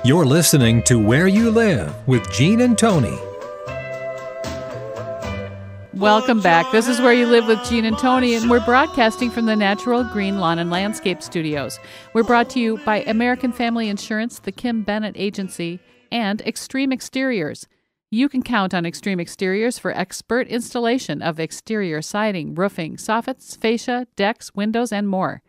You're listening to Where You Live with Gene and Tony. Welcome back. This is Where You Live with Gene and Tony, and we're broadcasting from the Natural Green Lawn and Landscape Studios. We're brought to you by American Family Insurance, the Kim Bennett Agency, and Extreme Exteriors. You can count on Extreme Exteriors for expert installation of exterior siding, roofing, soffits, fascia, decks, windows, and more.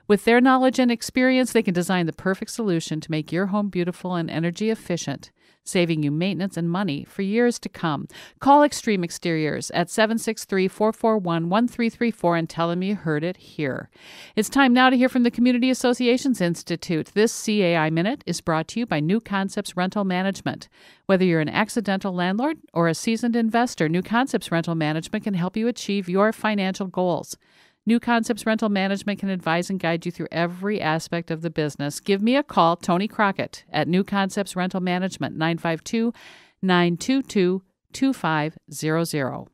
With their knowledge and experience, they can design the perfect solution to make your home beautiful and energy efficient, saving you maintenance and money for years to come. Call Extreme Exteriors at 763-441-1334 and tell them you heard it here. It's time now to hear from the Community Associations Institute. This CAI Minute is brought to you by New Concepts Rental Management. Whether you're an accidental landlord or a seasoned investor, New Concepts Rental Management can help you achieve your financial goals. New Concepts Rental Management can advise and guide you through every aspect of the business. Give me a call, Tony Crockett, at New Concepts Rental Management, 952-922-2500.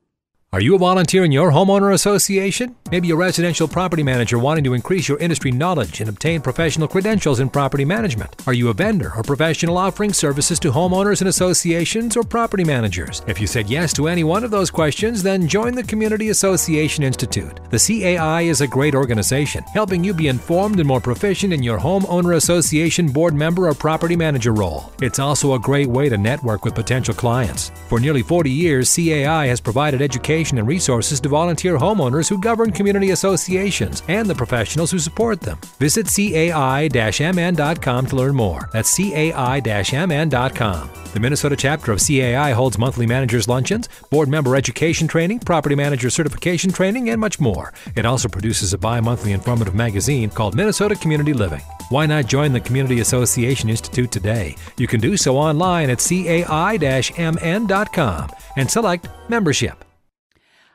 Are you a volunteer in your homeowner association? Maybe a residential property manager wanting to increase your industry knowledge and obtain professional credentials in property management. Are you a vendor or professional offering services to homeowners and associations or property managers? If you said yes to any one of those questions, then join the Community Association Institute. The CAI is a great organization, helping you be informed and more proficient in your homeowner association board member or property manager role. It's also a great way to network with potential clients. For nearly 40 years, CAI has provided education and resources to volunteer homeowners who govern community associations and the professionals who support them. Visit cai-mn.com to learn more. That's cai-mn.com. The Minnesota chapter of CAI holds monthly managers' luncheons, board member education training, property manager certification training, and much more. It also produces a bi-monthly informative magazine called Minnesota Community Living. Why not join the Community Association Institute today? You can do so online at cai-mn.com and select membership.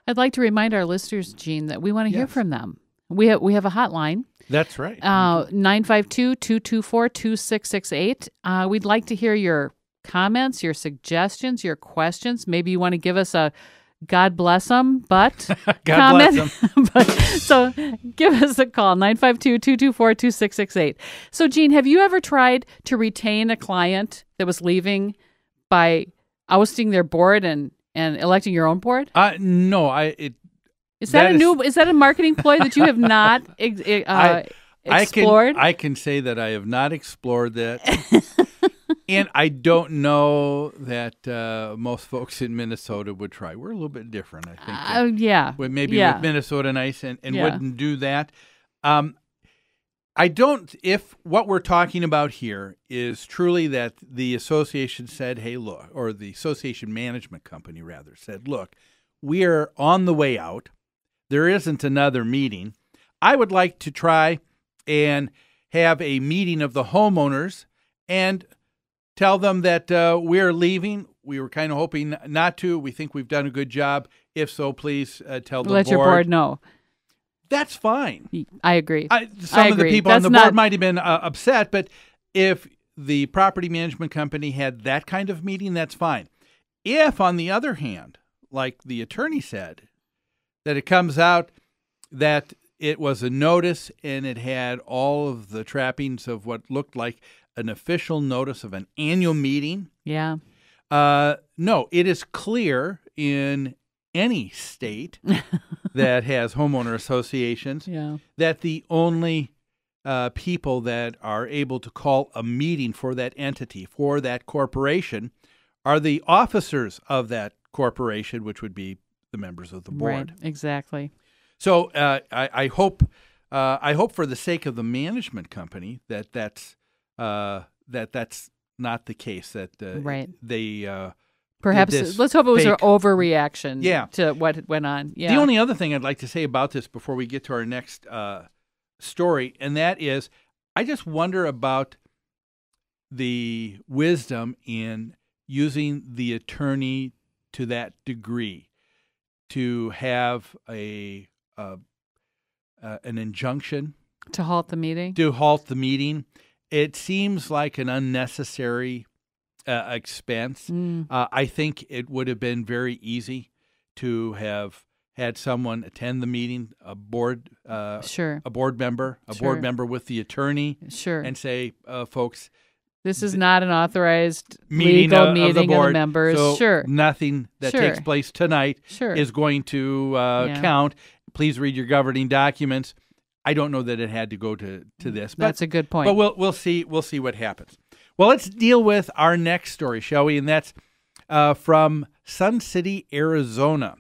I'd like to remind our listeners, Gene, that we want to hear from them. We have a hotline. That's right. 952-224-2668. We'd like to hear your comments, your suggestions, your questions. Maybe you want to give us a God bless them, but God comment. bless them. So give us a call, 952-224-2668. So, Gene, have you ever tried to retain a client that was leaving by ousting their board and electing your own board? No, Is that a marketing ploy that you have not explored? I can say that I have not explored that. And I don't know that most folks in Minnesota would try. We're a little bit different, I think. With Minnesota Nice and wouldn't do that. If what we're talking about here is truly that the association said, hey, look, or the association management company rather said, look, we are on the way out. There isn't another meeting. I would like to try and have a meeting of the homeowners and tell them that we're leaving. We were kind of hoping not to. We think we've done a good job. If so, please tell the board. Let your board know. That's fine. I agree. Some of the people on the board might have been upset, but if the property management company had that kind of meeting, that's fine. If, on the other hand, like the attorney said, that it comes out that it was a notice and it had all of the trappings of what looked like an official notice of an annual meeting. Yeah. No, it is clear in any state that has homeowner associations that the only people that are able to call a meeting for that entity, for that corporation, are the officers of that corporation, which would be the members of the board. Right, exactly. So I hope for the sake of the management company that's not the case. That they perhaps let's hope it was an overreaction to what went on. Yeah. The only other thing I'd like to say about this before we get to our next story, and that is, I just wonder about the wisdom in using the attorney to that degree to have an injunction to halt the meeting. It seems like an unnecessary expense. I think it would have been very easy to have had someone attend the meeting, a board member with the attorney, and say, folks, This is not an authorized meeting legal of meeting the board. of the members. So sure. nothing that Sure. takes place tonight Sure. is going to Yeah. count. Please read your governing documents. I don't know that it had to go to this, but That's a good point. But we'll see what happens. Well, let's deal with our next story, shall we? And that's from Sun City, Arizona.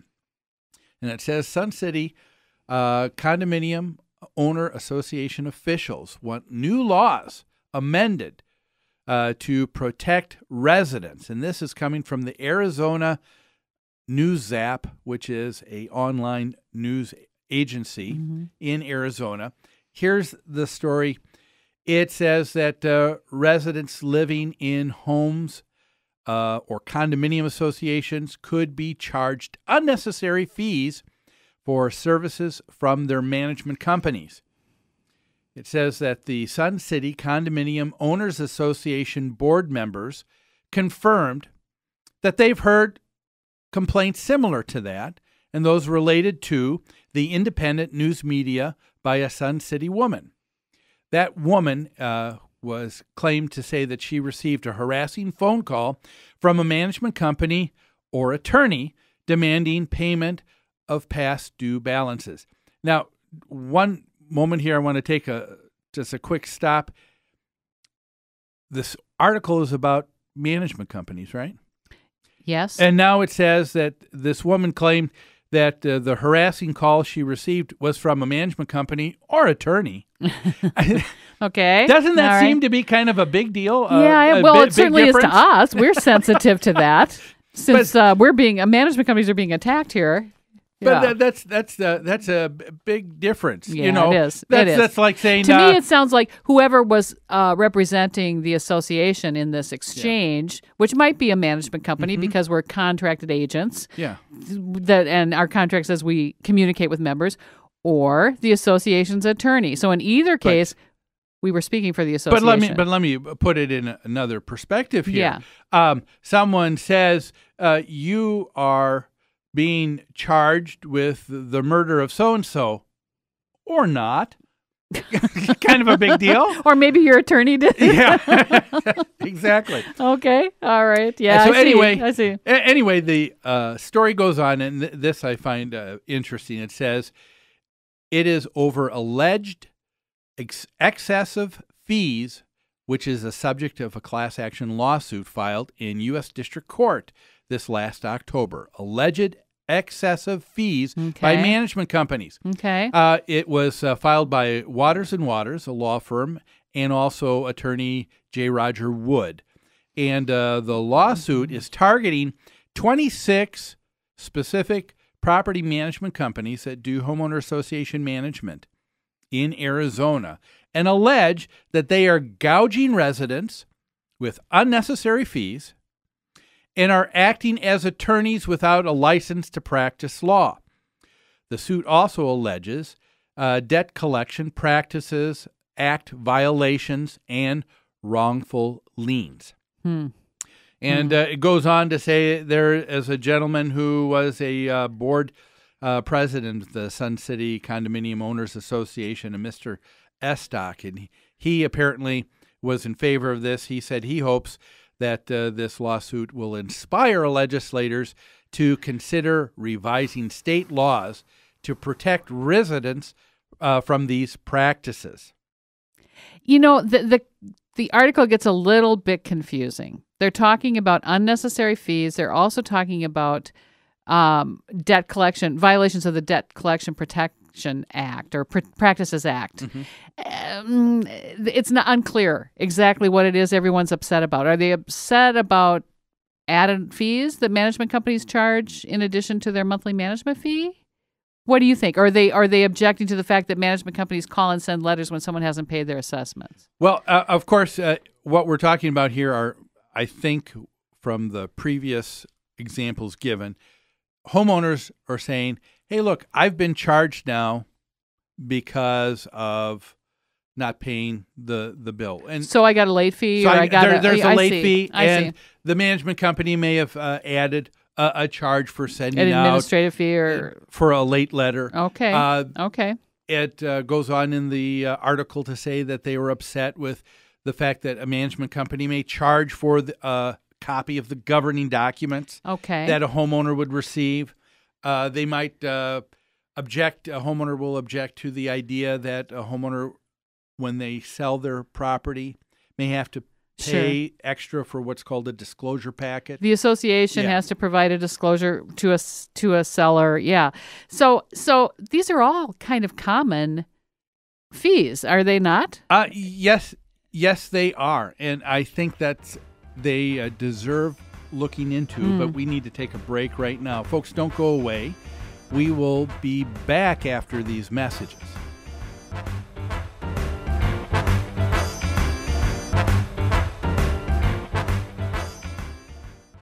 And it says Sun City Condominium Owner Association officials want new laws amended to protect residents. And this is coming from the Arizona News Zap, which is an online news agency in Arizona. Here's the story. It says that residents living in homes or condominium associations could be charged unnecessary fees for services from their management companies. It says that the Sun City Condominium Owners Association board members confirmed that they've heard complaints similar to that, and those related to the independent news media by a Sun City woman. That woman was claimed to say that she received a harassing phone call from a management company or attorney demanding payment of past due balances. Now, one moment here, I want to take just a quick stop. This article is about management companies, right? Yes. And now it says that this woman claimed that the harassing call she received was from a management company or attorney. Okay. Doesn't that All right. seem to be kind of a big deal? Yeah, well, it certainly is to us. We're sensitive to that since management companies are being attacked here. But that's a big difference. Yeah, you know, it is. That's like saying to me, it sounds like whoever was representing the association in this exchange, which might be a management company because we're contracted agents. Yeah. And our contract says we communicate with members, or the association's attorney. So in either case, we were speaking for the association. But let me put it in another perspective here. Yeah. Someone says you are being charged with the murder of so-and-so, or not. Kind of a big deal. Or maybe your attorney did. Yeah, exactly. Okay. All right. Yeah, so I see. Anyway, the story goes on, and this I find interesting. It says, it is over alleged excessive fees, which is the subject of a class action lawsuit filed in U.S. District Court this last October. Alleged excessive fees by management companies. Okay. It was filed by Waters & Waters, a law firm, and also attorney J. Roger Wood. And the lawsuit is targeting 26 specific property management companies that do homeowner association management in Arizona and allege that they are gouging residents with unnecessary fees and are acting as attorneys without a license to practice law. The suit also alleges debt collection practices, act violations, and wrongful liens. And it goes on to say there is a gentleman who was a board president of the Sun City Condominium Owners Association, a Mr. Estock, and he apparently was in favor of this. He said he hopes that this lawsuit will inspire legislators to consider revising state laws to protect residents from these practices. You know, the article gets a little bit confusing. They're talking about unnecessary fees. They're also talking about debt collection, violations of the Debt Collection Protection Act or Practices Act. It's not unclear exactly what it is everyone's upset about. Are they upset about added fees that management companies charge in addition to their monthly management fee? What do you think? Are they objecting to the fact that management companies call and send letters when someone hasn't paid their assessments? Well, of course, what we're talking about here are, I think, from the previous examples given, homeowners are saying, hey, look, I've been charged now because of not paying the bill. And so I got a late fee, so or there's a late see. fee, I and see. the management company may have added a charge for sending An administrative fee or for a late letter. Okay. Okay. It goes on in the article to say that they were upset with the fact that a management company may charge for a copy of the governing documents that a homeowner would receive. They might object. A homeowner will object to the idea that a homeowner, when they sell their property, may have to pay extra for what's called a disclosure packet. The association has to provide a disclosure to a seller. Yeah. So these are all kind of common fees, are they not? Yes, they are, and I think that they deserve looking into. But we need to take a break right now, folks. Don't go away. We will be back after these messages.